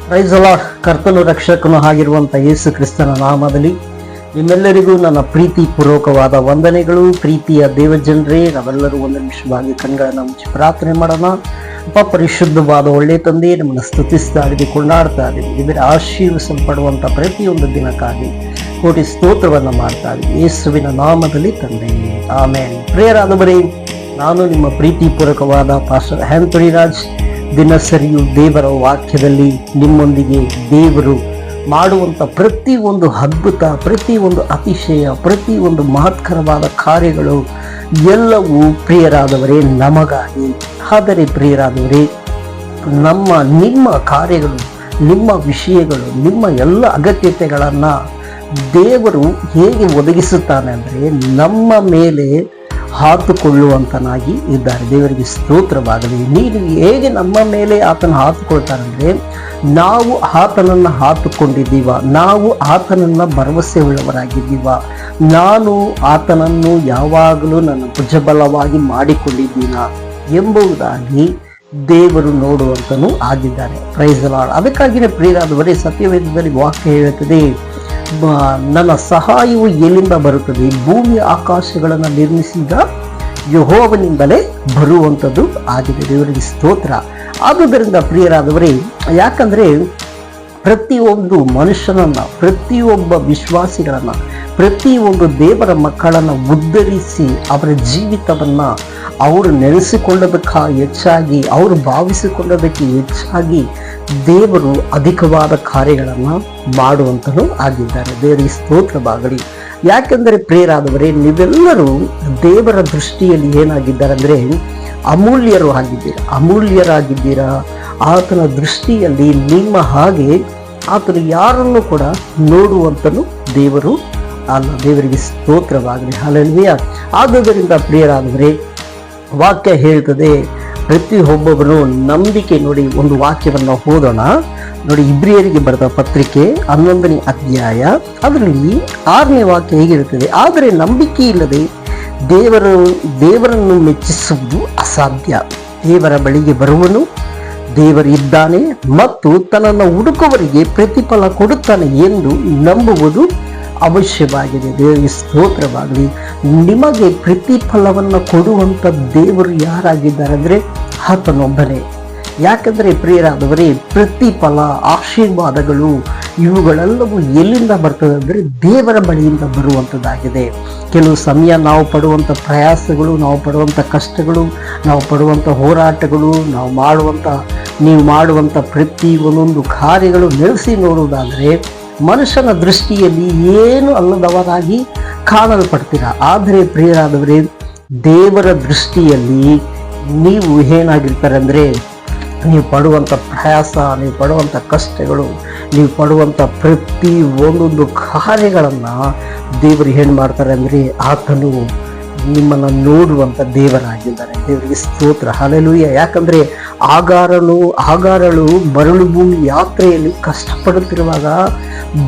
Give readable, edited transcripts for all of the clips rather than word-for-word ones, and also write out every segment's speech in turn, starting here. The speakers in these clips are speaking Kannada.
Price the lord. ಕರ್ತನು ರಕ್ಷಕನು ಆಗಿರುವಂಥ ಯೇಸು ಕ್ರಿಸ್ತನ ನಾಮದಲ್ಲಿ ನಿಮ್ಮೆಲ್ಲರಿಗೂ ನನ್ನ ಪ್ರೀತಿ ಪೂರ್ವಕವಾದ ವಂದನೆಗಳು. ಪ್ರೀತಿಯ ದೇವಜನರೇ, ನಾವೆಲ್ಲರೂ ಒಂದು ನಿಮಿಷವಾಗಿ ಕಣ್ಗಳನ್ನು ಮುಚ್ಚಿ ಪ್ರಾರ್ಥನೆ ಮಾಡೋಣ. ಅಪ್ಪ ಪರಿಶುದ್ಧವಾದ ಒಳ್ಳೆ ತಂದೆ, ನಮ್ಮನ್ನು ಸ್ತುತಿಸ್ತಾ ಇದ್ದೀವಿ, ಕೊಂಡಾಡ್ತಾ ಇದ್ದೀವಿ. ಇವರ ಆಶೀರ್ವಿಸಲ್ಪಡುವಂಥ ಪ್ರತಿಯೊಂದು ದಿನಕ್ಕಾಗಿ ಕೋಟಿ ಸ್ತೋತ್ರವನ್ನು ಮಾಡ್ತಾ ಇದ್ದೀವಿ ಯೇಸುವಿನ ನಾಮದಲ್ಲಿ ತಂದೆ, ಆಮೇನ್. ಪ್ರಿಯರಾದವರೇ, ನಾನು ನಿಮ್ಮ ಪ್ರೀತಿ ಪೂರ್ವಕವಾದ ಪಾಸ್ಟರ್ ಆಂಥೋನಿ ರಾಜ್. ದಿನಸರಿಯು ದೇವರ ವಾಕ್ಯದಲ್ಲಿ ನಿಮ್ಮೊಂದಿಗೆ ದೇವರು ಮಾಡುವಂಥ ಪ್ರತಿಯೊಂದು ಅದ್ಭುತ, ಪ್ರತಿಯೊಂದು ಅತಿಶಯ, ಪ್ರತಿಯೊಂದು ಮಹತ್ಕರವಾದ ಕಾರ್ಯಗಳು ಎಲ್ಲವೂ ಪ್ರಿಯರಾದವರೇ ನಮಗಾಗಿ. ಆದರೆ ಪ್ರಿಯರಾದವರೇ, ನಿಮ್ಮ ಕಾರ್ಯಗಳು, ನಿಮ್ಮ ವಿಷಯಗಳು, ನಿಮ್ಮ ಎಲ್ಲ ಅಗತ್ಯತೆಗಳನ್ನು ದೇವರು ಹೇಗೆ ಒದಗಿಸುತ್ತಾನೆ ಅಂದರೆ ನಮ್ಮ ಮೇಲೆ ಹಾತುಕೊಳ್ಳುವಂತನಾಗಿ ಇದ್ದಾರೆ. ದೇವರಿಗೆ ಸ್ತೋತ್ರವಾಗಲಿ. ನೀನು ಹೇಗೆ ನಮ್ಮ ಮೇಲೆ ಆತನ ಹಾತುಕೊಳ್ತಾನೆ ಅಂದರೆ, ನಾವು ಆತನನ್ನು ಹಾತುಕೊಂಡಿದ್ದೀವ, ನಾವು ಆತನನ್ನು ಭರವಸೆ ಉಳ್ಳವರಾಗಿದ್ದೀವ, ನಾನು ಆತನನ್ನು ಯಾವಾಗಲೂ ನನ್ನ ಭುಜಬಲವಾಗಿ ಮಾಡಿಕೊಂಡಿದ್ದೀನ ಎಂಬುದಾಗಿ ದೇವರು ನೋಡುವಂತನೂ ಆಗಿದ್ದಾನೆ. Praise the lord. ಅದಕ್ಕಾಗಿಯೇ ಪ್ರಿಯರಾದವರೇ, ಸತ್ಯವೇದದಲ್ಲಿ ವಾಕ್ಯ ಹೇಳುತ್ತದೆ, ನನ್ನ ಸಹಾಯವು ಎಲ್ಲಿಂದ ಬರುತ್ತದೆ? ಭೂಮಿ ಆಕಾಶಗಳನ್ನು ನಿರ್ಮಿಸಿದ ಯೆಹೋವನಿಂದಲೇ ಬರುವಂಥದ್ದು ಆಗಿದೆ. ದೇವರಿಗೆ ಸ್ತೋತ್ರ. ಆದುದರಿಂದ ಪ್ರಿಯರಾದವರೇ, ಯಾಕಂದರೆ ಪ್ರತಿಯೊಂದು ಮನುಷ್ಯನನ್ನು, ಪ್ರತಿಯೊಬ್ಬ ವಿಶ್ವಾಸಿಗಳನ್ನು, ಪ್ರತಿಯೊಂದು ದೇವರ ಮಕ್ಕಳನ್ನು ಉದ್ಧರಿಸಿ ಅವರ ಜೀವಿತವನ್ನು ಅವರು ನೆನೆಸಿಕೊಳ್ಳೋದಕ್ಕೆ ಹೆಚ್ಚಾಗಿ, ಅವರು ಭಾವಿಸಿಕೊಳ್ಳೋದಕ್ಕೆ ಹೆಚ್ಚಾಗಿ ದೇವರು ಅಧಿಕವಾದ ಕಾರ್ಯಗಳನ್ನು ಮಾಡುವಂತನೂ ಆಗಿದ್ದಾರೆ. ದೇವರಿಗೆ ಸ್ತೋತ್ರವಾಗಲಿ. ಯಾಕೆಂದರೆ ಪ್ರಿಯರಾದವರೇ, ನೀವೆಲ್ಲರೂ ದೇವರ ದೃಷ್ಟಿಯಲ್ಲಿ ಏನಾಗಿದ್ದಾರೆ ಅಂದರೆ ಅಮೂಲ್ಯರಾಗಿದ್ದೀರಾ. ಆತನ ದೃಷ್ಟಿಯಲ್ಲಿ ನಿಮ್ಮ ಹಾಗೆ ಆತನು ಯಾರನ್ನು ಕೂಡ ನೋಡುವಂತನು ದೇವರು ಅಲ್ಲ. ದೇವರಿಗೆ ಸ್ತೋತ್ರವಾಗಲಿ. ಹಲ್ಲೆಲೂಯಾ. ಆದುದರಿಂದ ಪ್ರಿಯರಾದವರೇ, ವಾಕ್ಯ ಹೇಳ್ತದೆ, ಪ್ರತಿಯೊಬ್ಬೊಬ್ಬನು ನಂಬಿಕೆ ನೋಡಿ. ಒಂದು ವಾಕ್ಯವನ್ನು ಓದೋಣ ನೋಡಿ. ಇಬ್ರಿಯರಿಗೆ ಬರೆದ ಪತ್ರಿಕೆ 11ನೇ ಅಧ್ಯಾಯ ಅದರಲ್ಲಿ 6ನೇ ವಾಕ್ಯ ಹೇಗಿರುತ್ತದೆ? ಆದರೆ ನಂಬಿಕೆ ಇಲ್ಲದೆ ದೇವರನ್ನು ಮೆಚ್ಚಿಸುವುದು ಅಸಾಧ್ಯ. ದೇವರ ಬಳಿಗೆ ಬರುವನು ದೇವರಿದ್ದಾನೆ ಮತ್ತು ತನ್ನನ್ನು ಹುಡುಕುವವರಿಗೆ ಪ್ರತಿಫಲ ಕೊಡುತ್ತಾನೆ ಎಂದು ನಂಬುವುದು ಅವಶ್ಯವಾಗಿದೆ. ದೇವರಿಗೆ ಸ್ತೋತ್ರವಾಗಲಿ. ನಿಮಗೆ ಪ್ರತಿಫಲವನ್ನು ಕೊಡುವಂಥ ದೇವರು ಯಾರಾಗಿದ್ದಾರೆ ಅಂದರೆ ಆತನೊಬ್ಬನೇ. ಯಾಕಂದರೆ ಪ್ರಿಯರಾದವರೇ, ಪ್ರತಿಫಲ, ಆಶೀರ್ವಾದಗಳು ಇವುಗಳೆಲ್ಲವೂ ಎಲ್ಲಿಂದ ಬರ್ತದೆ ಅಂದರೆ ದೇವರ ಬಳಿಯಿಂದ ಬರುವಂಥದ್ದಾಗಿದೆ. ಕೆಲವು ಸಮಯ ನಾವು ಪಡುವಂಥ ಪ್ರಯಾಸಗಳು, ನಾವು ಪಡುವಂಥ ಕಷ್ಟಗಳು, ನಾವು ಪಡುವಂಥ ಹೋರಾಟಗಳು, ನೀವು ಮಾಡುವಂಥ ಪ್ರತಿ ಒಂದೊಂದು ಕಾರ್ಯಗಳು ನೆಲೆಸಿ ನೋಡುವುದಾದರೆ ಮನುಷ್ಯನ ದೃಷ್ಟಿಯಲ್ಲಿ ಏನು ಅಲ್ಲದವರಾಗಿ ಕಾಣಲ್ಪಡ್ತೀರ. ಆದರೆ ಪ್ರಿಯರಾದವರೇ, ದೇವರ ದೃಷ್ಟಿಯಲ್ಲಿ ನೀವು ಏನಾಗಿರ್ತಾರೆ ಅಂದರೆ, ನೀವು ಪಡುವಂಥ ಪ್ರಯಾಸ, ನೀವು ಪಡುವಂಥ ಕಷ್ಟಗಳು, ನೀವು ಪಡುವಂಥ ಪ್ರತಿ ಒಂದೊಂದು ಕಾರ್ಯಗಳನ್ನು ದೇವರು ಏನು ಮಾಡ್ತಾರೆ ಅಂದರೆ ಆತನು ನಿಮ್ಮನ್ನು ನೋಡುವಂಥ ದೇವರಾಗಿದ್ದಾರೆ. ದೇವರಿಗೆ ಸ್ತೋತ್ರ. ಹಲ್ಲೆಲೂಯಾ. ಯಾಕಂದರೆ ಆಗಾರಳು ಮರಳು ಭೂಮಿ ಯಾತ್ರೆಯಲ್ಲಿ ಕಷ್ಟಪಡುತ್ತಿರುವಾಗ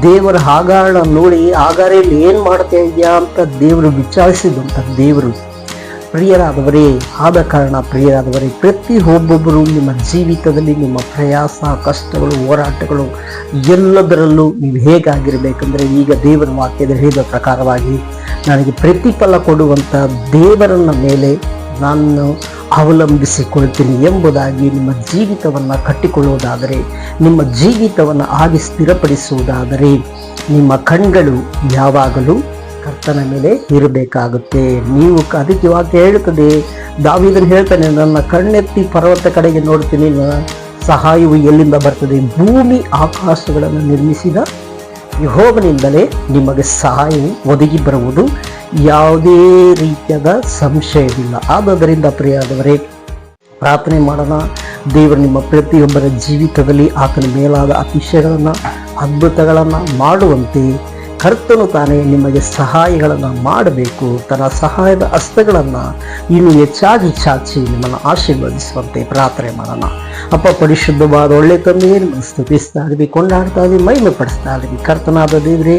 ದೇವರ ಆಗಾರನ ನೋಡಿ, ಆಗಾರಲ್ಲಿ ಏನು ಮಾಡ್ತಾ ಇದೆಯಾ ಅಂತ ದೇವರು ವಿಚಾರಿಸಿದಂಥ ದೇವರು. ಪ್ರಿಯರಾದವರೇ, ಆದ ಕಾರಣ ಪ್ರಿಯರಾದವರೇ, ಪ್ರತಿಯೊಬ್ಬೊಬ್ಬರು ನಿಮ್ಮ ಜೀವಿತದಲ್ಲಿ ನಿಮ್ಮ ಪ್ರಯಾಸ, ಕಷ್ಟಗಳು, ಹೋರಾಟಗಳು ಎಲ್ಲದರಲ್ಲೂ ನೀವು ಹೇಗಾಗಿರಬೇಕಂದ್ರೆ, ಈಗ ದೇವರ ವಾಕ್ಯದ ಹೇಳಿದ ಪ್ರಕಾರವಾಗಿ ನನಗೆ ಪ್ರತಿಫಲ ಕೊಡುವಂಥ ದೇವರನ್ನ ಮೇಲೆ ನಾನು ಅವಲಂಬಿಸಿಕೊಳ್ತೀನಿ ಎಂಬುದಾಗಿ ನಿಮ್ಮ ಜೀವಿತವನ್ನು ಕಟ್ಟಿಕೊಳ್ಳುವುದಾದರೆ, ನಿಮ್ಮ ಜೀವಿತವನ್ನು ಹಾಗೆ ಸ್ಥಿರಪಡಿಸುವುದಾದರೆ, ನಿಮ್ಮ ಕಣ್ಗಳು ಯಾವಾಗಲೂ ಕರ್ತನ ಮೇಲೆ ಇರಬೇಕಾಗುತ್ತೆ. ನೀವು ಅದಕ್ಕೆ ವಾಕ್ಯ ಹೇಳುತ್ತದೆ, ದಾವೀದನು ಹೇಳ್ತಾನೆ, ನನ್ನ ಕಣ್ಣೆತ್ತಿ ಪರ್ವತ ಕಡೆಗೆ ನೋಡ್ತೀನಿ, ನನ್ನ ಸಹಾಯವು ಎಲ್ಲಿಂದ ಬರ್ತದೆ? ಭೂಮಿ ಆಕಾಶಗಳನ್ನು ನಿರ್ಮಿಸಿದ ಯೆಹೋವನಿಂದಲೇ ನಿಮಗೆ ಸಹಾಯವು ಒದಗಿ ಬರುವುದು ಯಾವುದೇ ರೀತಿಯಾದ ಸಂಶಯವಿಲ್ಲ. ಆದುದರಿಂದ ಪ್ರಿಯರಾದವರೇ, ಪ್ರಾರ್ಥನೆ ಮಾಡೋಣ. ದೇವರು ನಿಮ್ಮ ಪ್ರತಿಯೊಬ್ಬರ ಜೀವಿತದಲ್ಲಿ ಆತನ ಮೇಲಾದ ಅತಿಶಯಗಳನ್ನು, ಅದ್ಭುತಗಳನ್ನು ಮಾಡುವಂತೆ ಕರ್ತನು ತಾನೇ ನಿಮಗೆ ಸಹಾಯಗಳನ್ನು ಮಾಡಬೇಕು. ತನ್ನ ಸಹಾಯದ ಹಸ್ತಗಳನ್ನು ಇನ್ನೂ ಹೆಚ್ಚಾಗಿ ಚಾಚಿ ನಿಮ್ಮನ್ನು ಆಶೀರ್ವದಿಸುವಂತೆ ಪ್ರಾರ್ಥನೆ ಮಾಡೋಣ. ಅಪ್ಪ ಪರಿಶುದ್ಧವಾದ ಒಳ್ಳೆ ತಂದೆಯೇ, ನಿಮ್ಮನ್ನು ಸ್ತುತಿಸ್ತಾ ಇದ್ದೀವಿ, ಕೊಂಡಾಡ್ತಾ ಇದ್ದೀವಿ, ಮಹಿಮೆ ಪಡಿಸ್ತಾ ಇದ್ದೀವಿ. ಕರ್ತನಾದ ದೇವರೇ,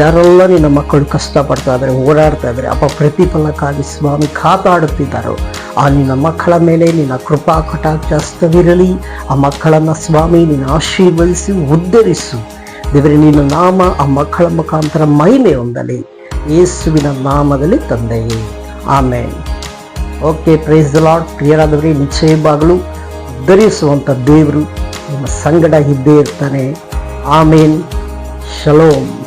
ಯಾರೆಲ್ಲ ನಿನ್ನ ಮಕ್ಕಳು ಕಷ್ಟಪಡ್ತಾ ಇದ್ದಾರೆ, ಓಡಾಡ್ತಾ ಇದ್ದಾರೆ ಅಪ್ಪ, ಪ್ರತಿಫಲಕ್ಕಾಗಿ ಸ್ವಾಮಿ ಕಾತಾಡುತ್ತಿದ್ದಾರೋ ಆ ನಿನ್ನ ಮಕ್ಕಳ ಮೇಲೆ ನಿನ್ನ ಕೃಪಾ ಕಟಾಕ್ಷವಿರಲಿ. ಆ ಮಕ್ಕಳನ್ನು ಸ್ವಾಮಿ ನೀನು ಆಶೀರ್ವದಿಸಿ ಉದ್ಧರಿಸು ದೇವರೇ. ನಿನ್ನ ನಾಮ ಆ ಮಕ್ಕಳ ಮುಖಾಂತರ ಮಹಿಮೆ ಹೊಂದಲಿ, ಯೇಸುವಿನ ನಾಮದಲ್ಲಿ ತಂದೆಯೇ, amen. Okay, praise the lord. ಪ್ರಿಯರಾದವರೇ, ನಿಶ್ಚಯವಾಗಲೂ ಉದ್ಧರಿಸುವಂಥ ದೇವರು ನಿಮ್ಮ ಸಂಗಡ ಇದ್ದೇ ಇರ್ತಾನೆ. ಆಮೇನ್. ಶಲೋಮ್.